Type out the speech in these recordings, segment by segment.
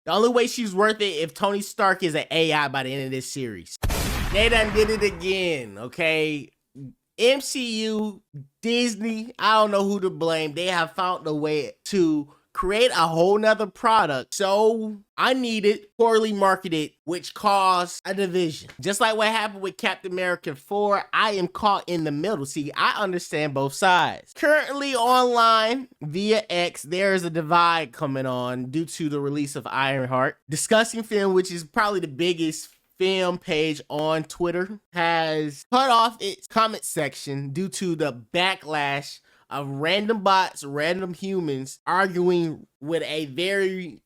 The only way she's worth it if Tony Stark is an AI by the end of this series. They done did it again, okay? MCU, Disney, I don't know who to blame. They have found a way to create a whole nother product so unneeded, poorly marketed, which caused a division. Just like what happened with Captain America 4, I am caught in the middle. See, I understand both sides. Currently online via X, there is a divide coming on due to the release of Ironheart. Discussing Film, which is probably the biggest film page on Twitter, has cut off its comment section due to the backlash of random bots, random humans arguing with a very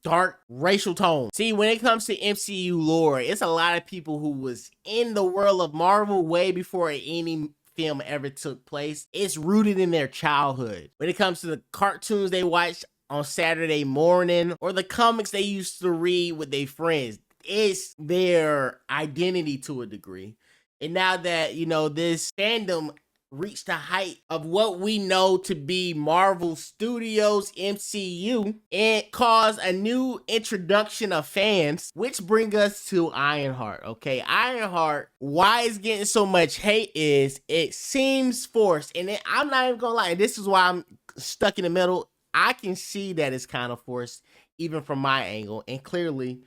dark racial tone. See, when it comes to MCU lore, it's a lot of people who was in the world of Marvel way before any film ever took place. It's rooted in their childhood. When it comes to the cartoons they watched on Saturday morning or the comics they used to read with their friends, it's their identity to a degree. And now that, you know, this fandom reached the height of what we know to be Marvel Studios MCU, it caused a new introduction of fans, which bring us to Ironheart. Okay, Ironheart, why it's getting so much hate is it seems forced, and I'm not even gonna lie, and this is why I'm stuck in the middle. I can see that it's kind of forced even from my angle, and clearly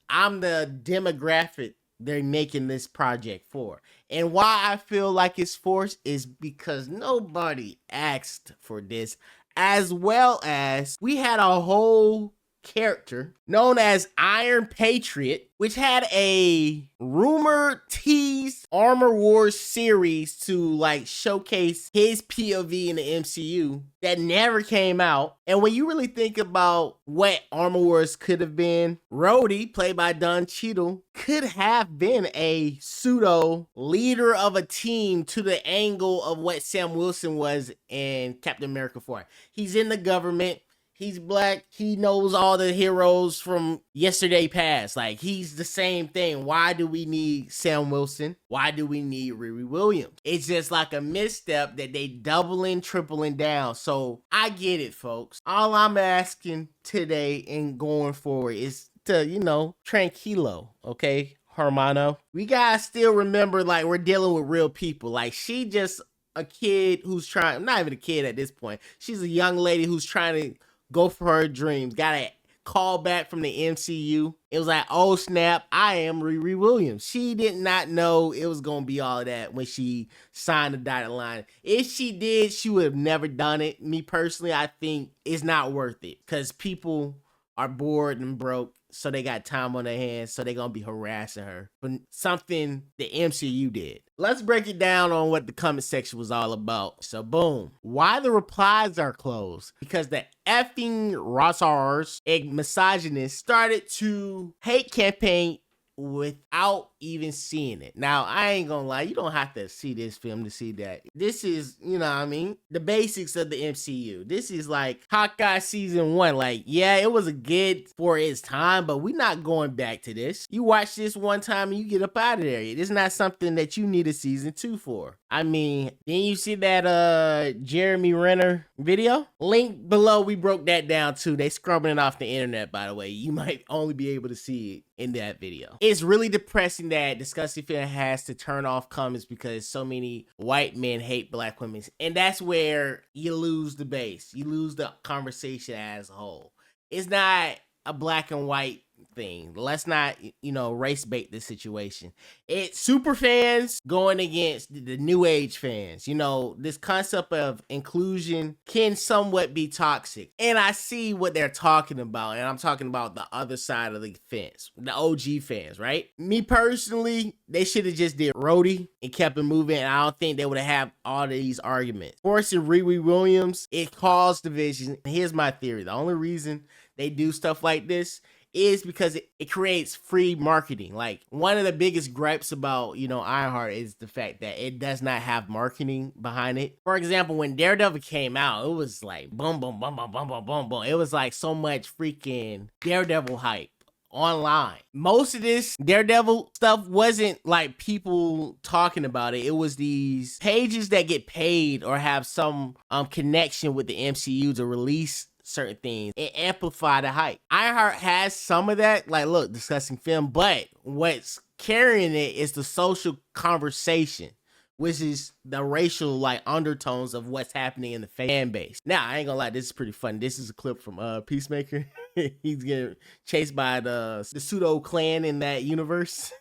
I'm the demographic they're making this project for. And why I feel like it's forced is because nobody asked for this, as well as we had a whole character known as Iron Patriot, which had a rumor teased Armor Wars series to like showcase his POV in the MCU that never came out. And when you really think about what Armor Wars could have been, Rhodey, played by Don Cheadle, could have been a pseudo leader of a team to the angle of what Sam Wilson was in Captain America 4. He's in the government. He's black. He knows all the heroes from yesterday past. Like, he's the same thing. Why do we need Sam Wilson? Why do we need Riri Williams? It's just like a misstep that they doubling, tripling down. So I get it, folks. All I'm asking today and going forward is to, you know, tranquilo, okay, Hermano? We gotta still remember, like, we're dealing with real people. Like, she just a kid who's trying, not even a kid at this point. She's a young lady who's trying to go for her dreams. Got a call back from the MCU. It was like, oh snap, I am Riri Williams. She did not know it was going to be all of that when she signed the dotted line. If she did, she would have never done it. Me personally, I think it's not worth it because people are bored and broke, so they got time on their hands, so they're going to be harassing her for something the MCU did. Let's break it down on what the comment section was all about. So boom. Why the replies are closed? Because the effing Rossars, a misogynist, started to hate campaign without even seeing it. Now, I ain't gonna lie, you don't have to see this film to see that. This is, you know what I mean, the basics of the MCU. This is like Hawkeye season 1. Like, yeah, it was a good for its time, but we're not going back to this. You watch this one time and you get up out of there. It's not something that you need a season 2 for. I mean, didn't you see that Jeremy Renner video? Link below, we broke that down too. They scrubbing it off the internet, by the way. You might only be able to see it in that video. It's really depressing that Disgusting Film has to turn off comments because so many white men hate black women. And that's where you lose the base. You lose the conversation as a whole. It's not a black and white thing. Let's not, you know, race bait this situation. It's super fans going against the new age fans. You know, this concept of inclusion can somewhat be toxic. And I see what they're talking about. And I'm talking about the other side of the fence, the OG fans, right? Me personally, they should have just did Rhodey and kept it moving. And I don't think they would have all of these arguments. Forcing Riri Williams, it caused division. Here's my theory. The only reason they do stuff like this is because it creates free marketing. Like, one of the biggest gripes about, you know, Ironheart is the fact that it does not have marketing behind it. For example, when Daredevil came out, it was like boom, boom, boom, boom, boom, boom, boom, boom. It was like so much freaking Daredevil hype online. Most of this Daredevil stuff wasn't like people talking about it. It was these pages that get paid or have some connection with the MCU to release certain things and amplify the hype. Ironheart has some of that, like, look, discussing film, but what's carrying it is the social conversation, which is the racial, like, undertones of what's happening in the fan base. Now, I ain't gonna lie, this is pretty fun. This is a clip from Peacemaker. He's getting chased by the pseudo clan in that universe.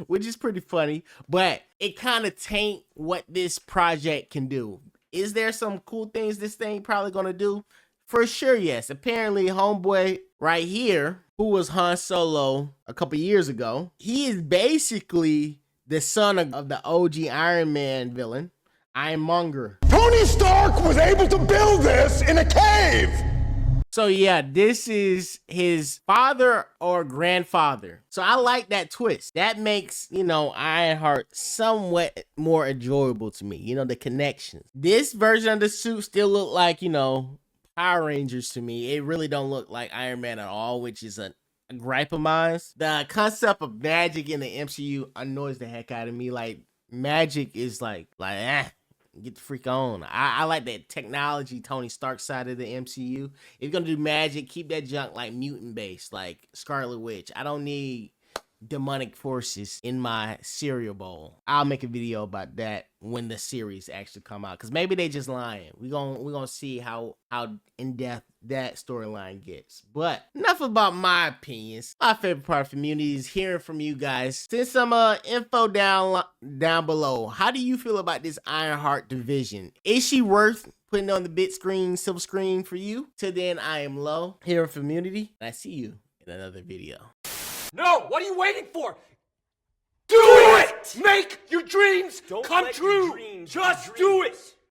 Which is pretty funny, but it kind of taint what this project can do. Is there some cool things this thing probably gonna do? For sure, yes. Apparently, homeboy right here, who was Han Solo a couple years ago, he is basically the son of the OG Iron Man villain, Ironmonger. Tony Stark was able to build this in a cave! So yeah, this is his father or grandfather. So I like that twist. That makes, you know, Ironheart somewhat more enjoyable to me. You know, the connections. This version of the suit still look like, you know, Power Rangers to me. It really don't look like Iron Man at all, which is a gripe of mine. The concept of magic in the MCU annoys the heck out of me. Like, magic is like get the freak on. I like that technology Tony Stark side of the MCU. If you're gonna do magic, keep that junk like mutant based, like Scarlet Witch. I don't need demonic forces in my cereal bowl. I'll make a video about that when the series actually come out, because maybe they just lying. We're gonna see how in-depth that storyline gets. But enough about my opinions. My favorite part of Community is hearing from you guys. Send some info down below. How do you feel about this Ironheart division? Is she worth putting on the big screen, silver screen for you? Till then, I am Low, here in Community, and I see you in another video. No! What are you waiting for? Do it! Make your dreams come true! Just do it!